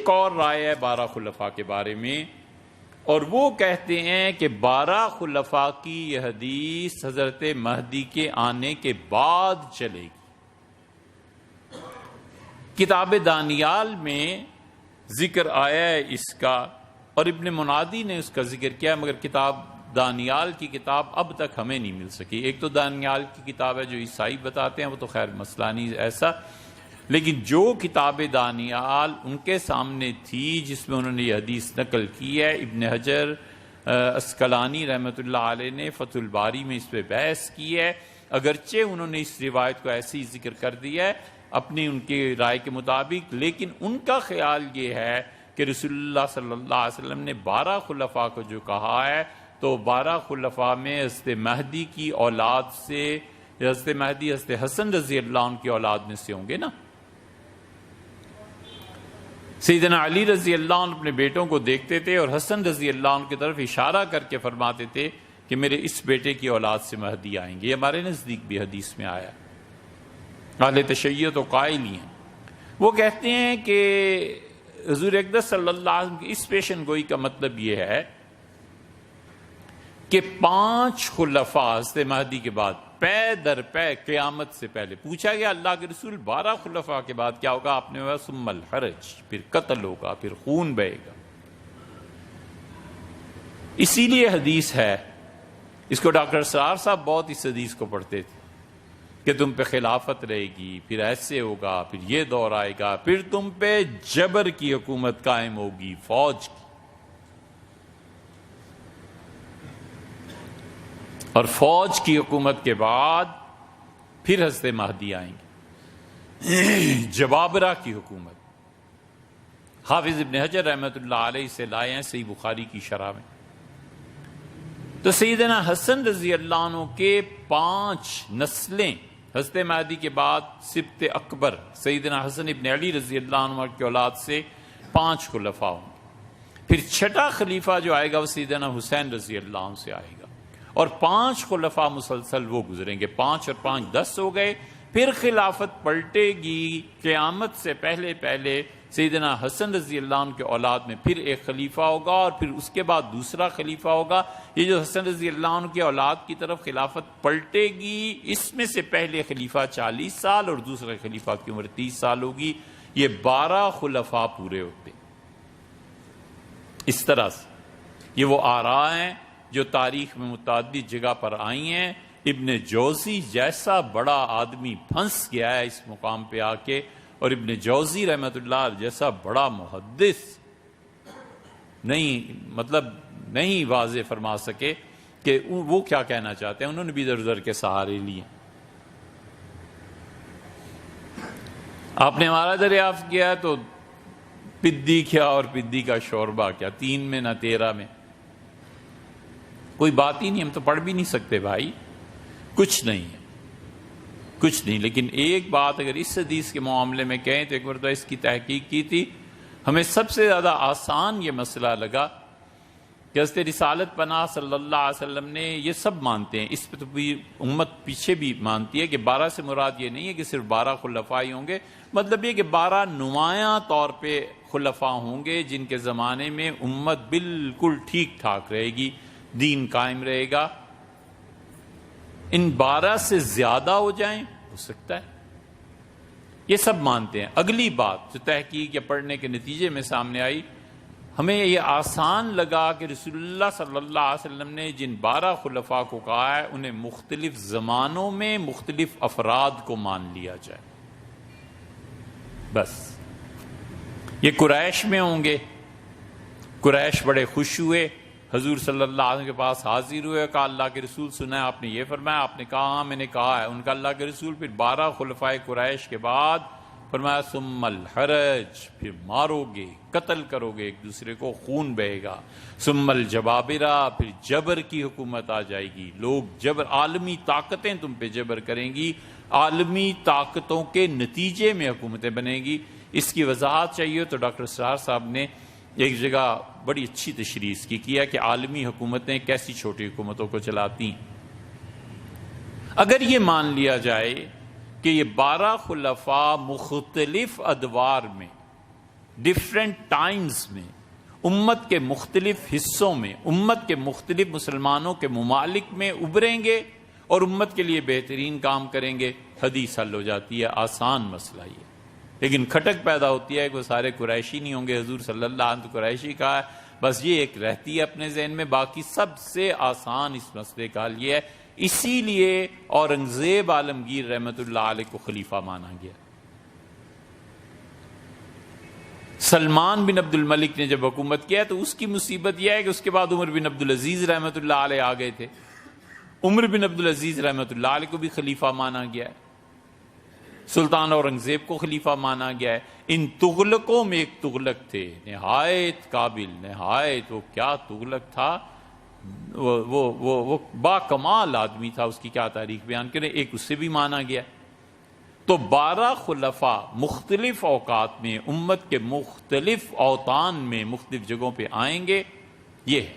ایک اور رائے ہے 12 خلفاء کے بارے میں، اور وہ کہتے ہیں کہ 12 خلفاء کی یہ حدیث حضرت مہدی کے آنے کے بعد چلے گی۔ کتاب دانیال میں ذکر آیا ہے اس کا، اور ابن منادی نے اس کا ذکر کیا، مگر کتاب دانیال کی کتاب اب تک ہمیں نہیں مل سکی۔ ایک تو دانیال کی کتاب ہے جو عیسائی بتاتے ہیں، وہ تو خیر مسئلہ نہیں ایسا، لیکن جو کتاب دانیال ان کے سامنے تھی جس میں انہوں نے یہ حدیث نقل کی ہے، ابن حجر اسقلانی رحمۃ اللہ علیہ نے فتح الباری میں اس پہ بحث کی ہے، اگرچہ انہوں نے اس روایت کو ایسے ہی ذکر کر دیا ہے اپنی ان کی رائے کے مطابق، لیکن ان کا خیال یہ ہے کہ رسول اللہ صلی اللہ علیہ وسلم نے 12 خلفاء کو جو کہا ہے تو 12 خلفاء میں حضرت مہدی کی اولاد سے، حضرت مہدی حضرت حسن رضی اللہ عنہ کی اولاد میں سے ہوں گے نا۔ سیدنا علی رضی اللہ عنہ اپنے بیٹوں کو دیکھتے تھے اور حسن رضی اللہ عنہ کی طرف اشارہ کر کے فرماتے تھے کہ میرے اس بیٹے کی اولاد سے مہدی آئیں گے۔ یہ ہمارے نزدیک بھی حدیث میں آیا، اہل تشیع تو قائل ہی ہیں۔ وہ کہتے ہیں کہ حضور اقدس صلی اللہ علیہ وسلم کی اس پیشن گوئی کا مطلب یہ ہے کہ 5 خلفاء حضرت مہدی کے بعد پے در پے قیامت سے پہلے پوچھا گیا اللہ کے رسول 12 خلفاء کے بعد کیا ہوگا؟ آپ نے کہا ثم الحرج، پھر قتل ہوگا، پھر خون بہے گا۔ اسی لیے حدیث ہے، اس کو ڈاکٹر اسرار صاحب بہت اس حدیث کو پڑھتے تھے کہ تم پہ خلافت رہے گی، پھر ایسے ہوگا، پھر یہ دور آئے گا، پھر تم پہ جبر کی حکومت قائم ہوگی، فوج کی، اور فوج کی حکومت کے بعد پھر حضرت مہدی آئیں گے، جبابرہ کی حکومت۔ حافظ ابن حجر رحمۃ اللہ علیہ سے لائے ہیں صحیح بخاری کی شرح میں۔ تو سیدنا حسن رضی اللہ عنہ کے 5 نسلیں حضرت مہدی کے بعد سبط اکبر سیدنا حسن ابن علی رضی اللہ عنہ کی اولاد سے 5 خلفاء ہوں گے، پھر 6واں خلیفہ جو آئے گا وہ سیدنا حسین رضی اللہ عنہ سے آئے گا، اور 5 خلفاء مسلسل وہ گزریں گے، 5 اور 5 10 ہو گئے۔ پھر خلافت پلٹے گی، قیامت سے پہلے پہلے سیدنا حسن رضی اللہ عنہ کے اولاد میں پھر ایک خلیفہ ہوگا، اور پھر اس کے بعد دوسرا خلیفہ ہوگا۔ یہ جو حسن رضی اللہ عنہ کے اولاد کی طرف خلافت پلٹے گی، اس میں سے پہلے خلیفہ 40 سال اور دوسرے خلیفہ کی عمر 30 سال ہوگی۔ یہ 12 خلفاء پورے ہوتے۔ اس طرح سے یہ وہ آراء ہیں جو تاریخ میں متعدد جگہ پر آئی ہیں۔ ابن جوزی جیسا بڑا آدمی پھنس گیا ہے اس مقام پہ آ کے، اور ابن جوزی رحمت اللہ جیسا بڑا محدث نہیں واضح فرما سکے کہ وہ کیا کہنا چاہتے ہیں۔ انہوں نے بھی ادھر ادھر کے سہارے لیے۔ آپ نے ہمارا دریافت کیا تو پدی کیا اور پدی کا شوربہ کیا، 3 میں نہ 13 میں، کوئی بات ہی نہیں، ہم تو پڑھ بھی نہیں سکتے بھائی، کچھ نہیں ہے، کچھ نہیں۔ لیکن ایک بات اگر اس حدیث کے معاملے میں کہیں تو ایک مرتبہ اس کی تحقیق کی تھی، ہمیں سب سے زیادہ آسان یہ مسئلہ لگا کہ حضرت رسالت پناہ صلی اللہ علیہ وسلم نے، یہ سب مانتے ہیں، اس پہ تو امت پیچھے بھی مانتی ہے کہ 12 سے مراد یہ نہیں ہے کہ صرف 12 خلفاء ہی ہوں گے، مطلب یہ کہ 12 نمایاں طور پہ خلفاء ہوں گے جن کے زمانے میں امت بالکل ٹھیک ٹھاک رہے گی، دین قائم رہے گا۔ ان 12 سے زیادہ ہو جائیں ہو سکتا ہے، یہ سب مانتے ہیں۔ اگلی بات جو تحقیق یا پڑھنے کے نتیجے میں سامنے آئی، ہمیں یہ آسان لگا کہ رسول اللہ صلی اللہ علیہ وسلم نے جن 12 خلفاء کو کہا ہے انہیں مختلف زمانوں میں مختلف افراد کو مان لیا جائے، بس۔ یہ قریش میں ہوں گے، قریش بڑے خوش ہوئے، حضور صلی اللہ علیہ وسلم کے پاس حاضر ہوئے، کہا اللہ کے رسول سنا ہے آپ نے یہ فرمایا؟ آپ نے کہا ہاں میں نے کہا ہے۔ ان کا اللہ کے رسول پھر 12 خلفاء قریش کے بعد فرمایا ثم الحرج، پھر مارو گے، قتل کرو گے ایک دوسرے کو، خون بہے گا۔ ثم الجبابرہ، پھر جبر کی حکومت آ جائے گی، لوگ جبر، عالمی طاقتیں تم پہ جبر کریں گی، عالمی طاقتوں کے نتیجے میں حکومتیں بنیں گی۔ اس کی وضاحت چاہیے تو ڈاکٹر اسرار صاحب نے ایک جگہ بڑی اچھی تشریح کی کیا کہ عالمی حکومتیں کیسی چھوٹی حکومتوں کو چلاتی ہیں۔ اگر یہ مان لیا جائے کہ یہ 12 خلفاء مختلف ادوار میں ڈفرینٹ ٹائمز میں امت کے مختلف حصوں میں امت کے مختلف مسلمانوں کے ممالک میں ابھریں گے اور امت کے لیے بہترین کام کریں گے، حدیث حل ہو جاتی ہے، آسان مسئلہ یہ۔ لیکن کھٹک پیدا ہوتی ہے کہ وہ سارے قریشی نہیں ہوں گے، حضور صلی اللہ علیہ وسلم قریشی کہا ہے، بس یہ ایک رہتی ہے اپنے ذہن میں۔ باقی سب سے آسان اس مسئلے کا حل یہ ہے، اسی لیے اورنگزیب عالمگیر رحمت اللہ علیہ کو خلیفہ مانا گیا۔ سلمان بن عبد الملک نے جب حکومت کیا تو اس کی مصیبت یہ ہے کہ اس کے بعد عمر بن عبدالعزیز رحمت اللہ علیہ آ گئے تھے۔ عمر بن عبدالعزیز رحمت اللہ علیہ کو بھی خلیفہ مانا گیا ہے، سلطان اورنگزیب کو خلیفہ مانا گیا ہے۔ ان تغلقوں میں ایک تغلق تھے نہایت قابل، نہایت، وہ کیا تغلق تھا، وہ با کمال آدمی تھا، اس کی کیا تاریخ بیان کریں، ایک اس سے بھی مانا گیا۔ تو 12 خلفاء مختلف اوقات میں امت کے مختلف اوطان میں مختلف جگہوں پہ آئیں گے، یہ ہے۔